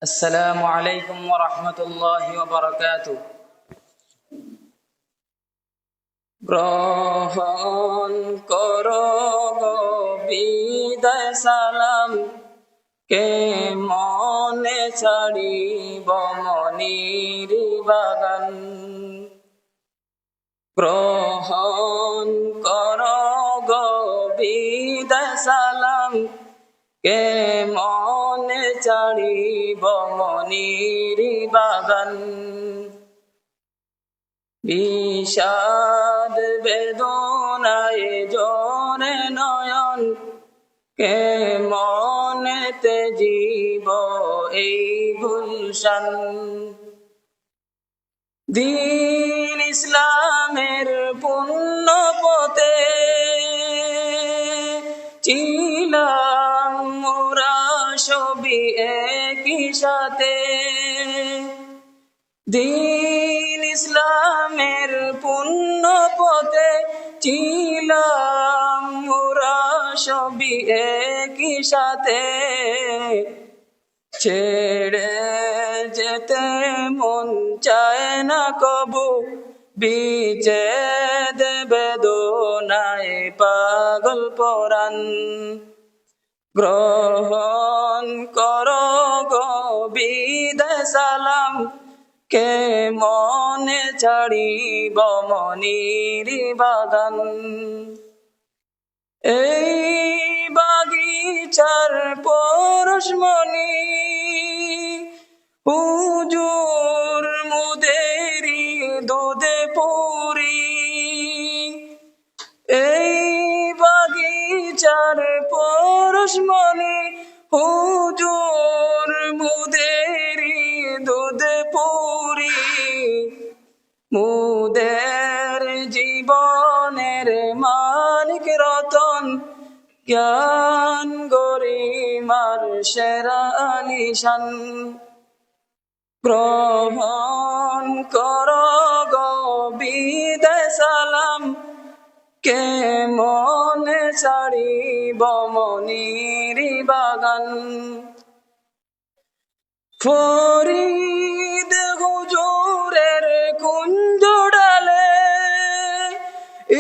আসসালামু আলাইকুম ওয়া রাহমাতুল্লাহি ওয়া বারাকাতুহু। গ্রহণ করো গো বিদায় সালাম, কে মনে ছাড়িব মনির বাগান। গ্রহণ করো গো বিদায় সালাম, কে মনে ছাড়িব মনির বাগান। বিষাদ বেদনায় জোরে নয়ন, কে মনেতে জীব এই গুলশান। দ্বীন ইসলামের পুণ্য পথে ছিলাম মোরা সবই একই সাথে। দ্বীন ইসলামের পুণ্য পথে ছিলাম মোরা সবই একই সাথে। ছেড়ে যেতে মন চায় না কবু, বিচ্ছেদ বেদনায় পাগল পরাণ। গ্রহণ করো গো বিদায় সালাম, কে মনে ছাড়িব মনির বাগান। এই বাগিচার পরশমণি হুজুর মুদেরি দুধে পুরি। এই বাগিচার পরশমণি হুজুর মুদেরি দুধে পুরি। মুদের জীবনের মালিক রতন, জ্ঞান গরিমার সেরা আলিশান। গ্রহণ করো গো বিদায় সালাম, কে মনে ছাড়িব মনির বাগান। ফরিদ হুজুরের কুঞ্জ ডালে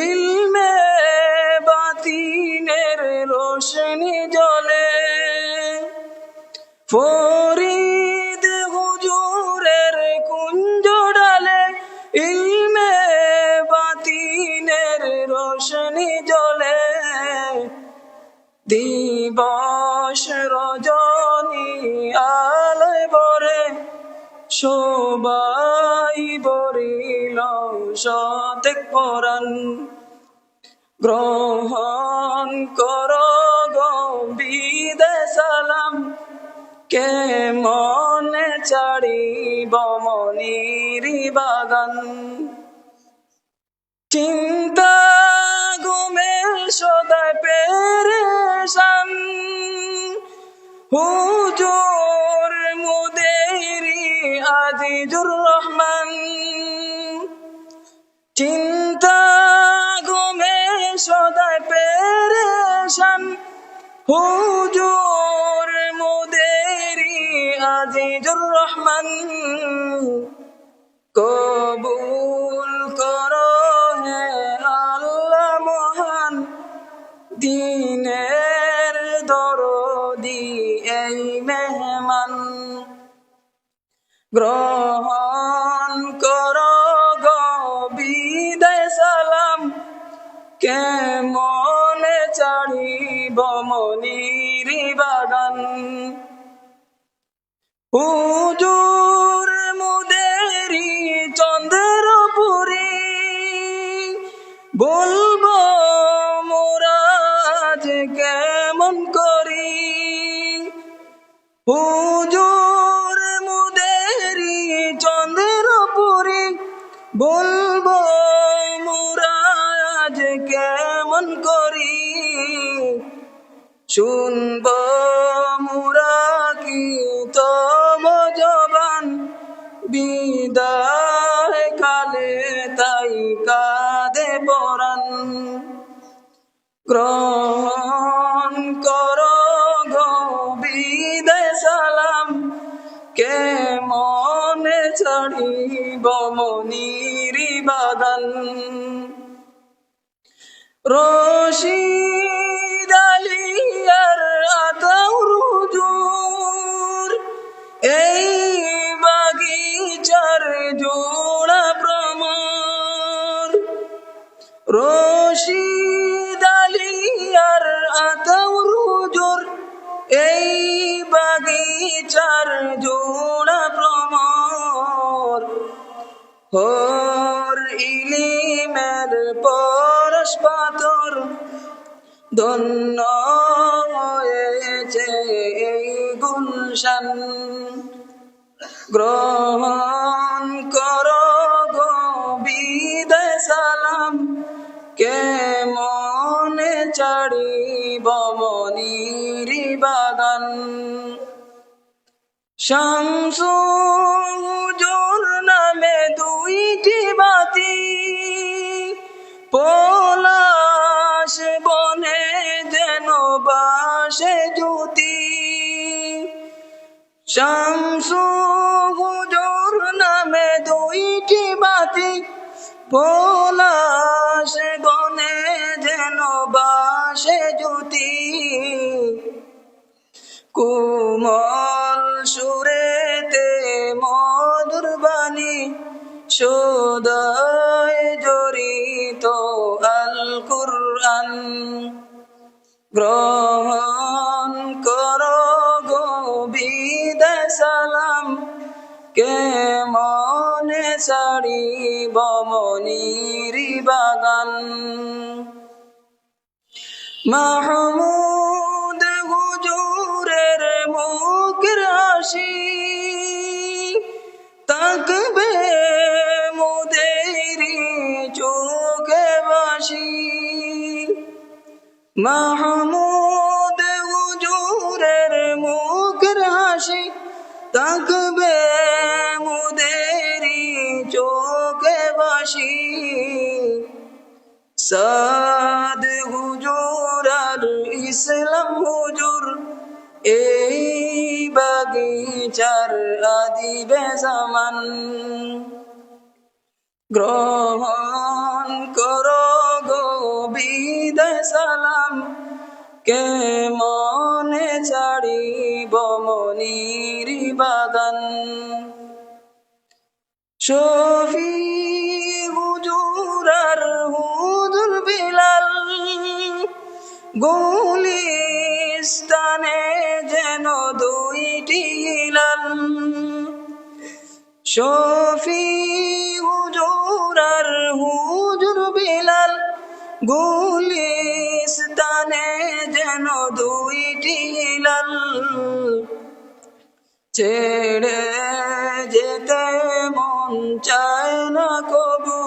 ইলমে বাতিনের রোশনি জ্বলে। ফরিদ হুজুরের কুঞ্জ ডালে ইলমে বাতিনের রোশনি জ্বলে। দিবস রজনী আলোয় ভরে সবাই ভরিল শতেক পরাণ। গ্রহণ করো গো বিদায় সালাম, কে মনে ছাড়িব মনির বাগান। চিন্তা ঘুমে সদায় পেরেশান, হুজুর মুদেরি আজিজুর রহমান। চিন্তা ঘুমে সদায় পেরেশান, হুজুর মুদেরি আজিজুর রহমান। কবুল করো হে আল্লাহ মহান, দ্বীনের দরদি এই মেহমান। গ্রহণ করো গো বিদায় সালাম, কে মনে ছাড়িব মনির বাগান। হুজুর মুদেরি চন্দ্রপুরি বলবো মোরাজ কেমন করি। হুজুর মুদেরি চন্দ্রপুরি বলবো মোরাজ কেমন করি। শুনব মোরা কি তব জবান, বিদায় কালে তাই কাঁদে পরাণ। গ্রহণ করো গো বিদায় সালাম, কেমনে ছাড়িব মনির বাগান। রশিদ আলিয়ার আতাউর হুজুর এই বাগিচার জোড়া প্রমর। রশিদ আলিয়ার আতাউর হুজুর এই বাগিচার জোড়া প্রমর। হোর ইলিমের পরশ পাথর ধন্য হয়েছে এই গুলশান। গ্রহণ করো গো বিদায় সালাম, কেমনে ছাড়িব মনির বাগান। শামসু হুজুর নামে দুইটি বাতি পলাশ বনে যেন বাসে জ্যোতি। শামসু হুজুর নামে দুইটি বাতি পলাশ বনে যেন বাসে জ্যোতি। কোমল সুরেতে মধুর বাণী সদায় জড়িত আল কুরআন। গ্রহণ করো গো বিদায় সালাম, কেমনে ছাড়িব মনির বাগান। মাহমুদ হুজুরের মুখের হাসি তাকবে মুদেরি চোখে বাসি। মাহমুদ হুজুরের মুখের হাসি তাকবে মুদেরি চোখে বাসি। সাদ হুজুর আর ইসলাম হুজুর এই বাগিচার আদিবে জামান। গ্রহণ করো গো বিদায় সালাম, কেমনে ছাড়িব মনির বাগান। শফি হুজুর আর হুজুর বিলাল গুলিস্তানে যেন দুইটি হিলাল। শফি হুজুর আর হুজুর বিলাল গুলিস্তানে যেন দুইটি হিলাল। ছেড়ে যেতে মন চায় না কবু,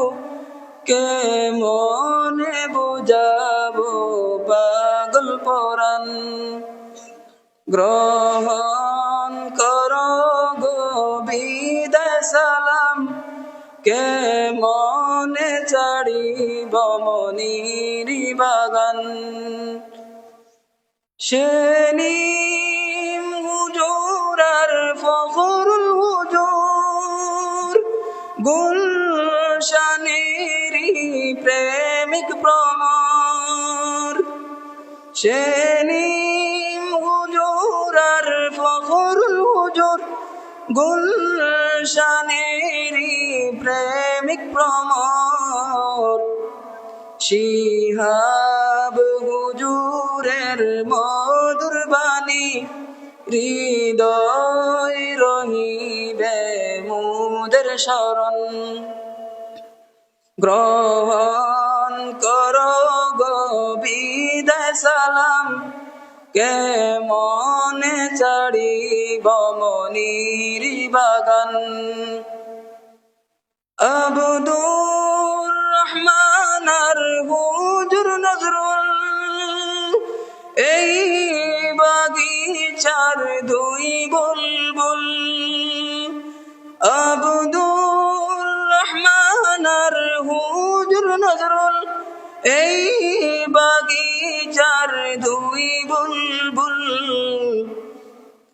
কেমনে বুঝাবো পাগল পরাণ। গ্রহণ করো গো বিদায় সালাম, কেমনে ছাড়িব মনির বাগান। সেলিম হুজুর আর ফখরুল হুজুর গুলশানেরি প্রেমিক প্রমর। সেলিম হুজুর আর ফখরুল হুজুর গুলশানেরি প্রেমিক প্রমর। শিহাব হুজুরের মধুর বাণী হৃদয় রহিবে মুদের শরণ। গ্রহণ করো গো বিদায় সালাম, কেমনে ছাড়িব মনির বাগান। আব্দুর রহমান আর হুজুর নজরুল এই বাগিচার দুই বুলবুল। আব্দুর রহমান আর হুজুর নজরুল এই বাগিচার দুই বুলবুল।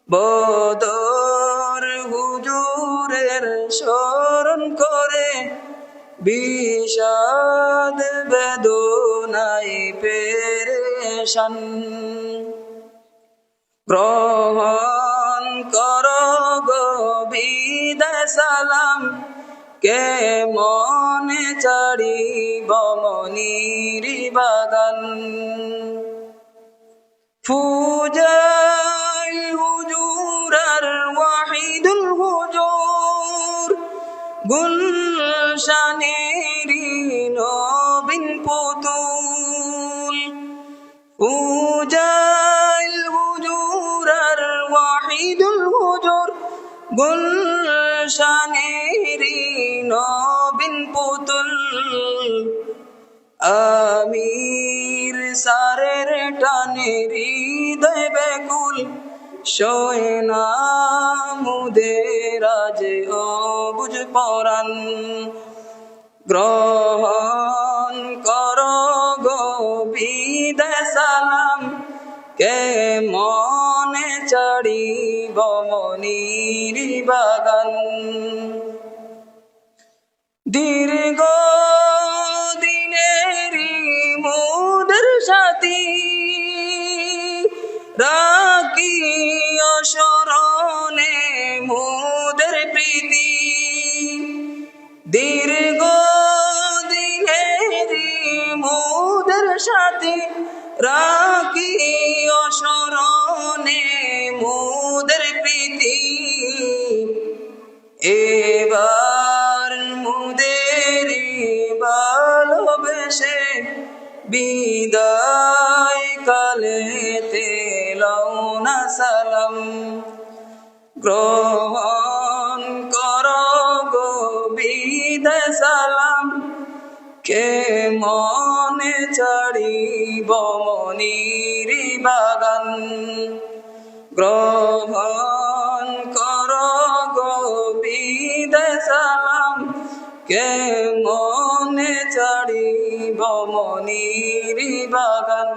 বদর স্মরণ করে বিষাদ বেদনায় পেরেশান। গ্রহণ করো গো বিদায় সালাম, কে মনে ছাড়িব মনির বাগান। ফুজাইল হুজুর আর ওয়াহিদুল হুজুর, গুলশানেরি নবীন পুতুল। ফুজাইল হুজুর আর ওয়াহিদুল হুজুর, গুলশানেরি নবীন পুতুল। আমির সারের টানে হৃদয় ব্যাকুল, সয়ে না মুদের আজ অবুঝ পরাণ। গ্রহণ করো গো বিদায় সালাম, কে মনে ছাড়িব মনির বাগান। দীর্ঘ দিনেরি মুদের সাথী, রাখি স্মরণে মুদের প্রীতি। দীর্ঘ দিনেরি মুদের সাথী, রাখি স্মরণে মুদের প্রীতি। এবার মুদেরি ভালোবেসে বিদায় কালেতে লও না সালাম। গ্রহণ করো গো বিদায় সালাম, কে মনে ছাড়িব মনির বাগান। গ্রহণ করো গো বিদায় সালাম, কে মনে ছাড়িব মনির বাগান।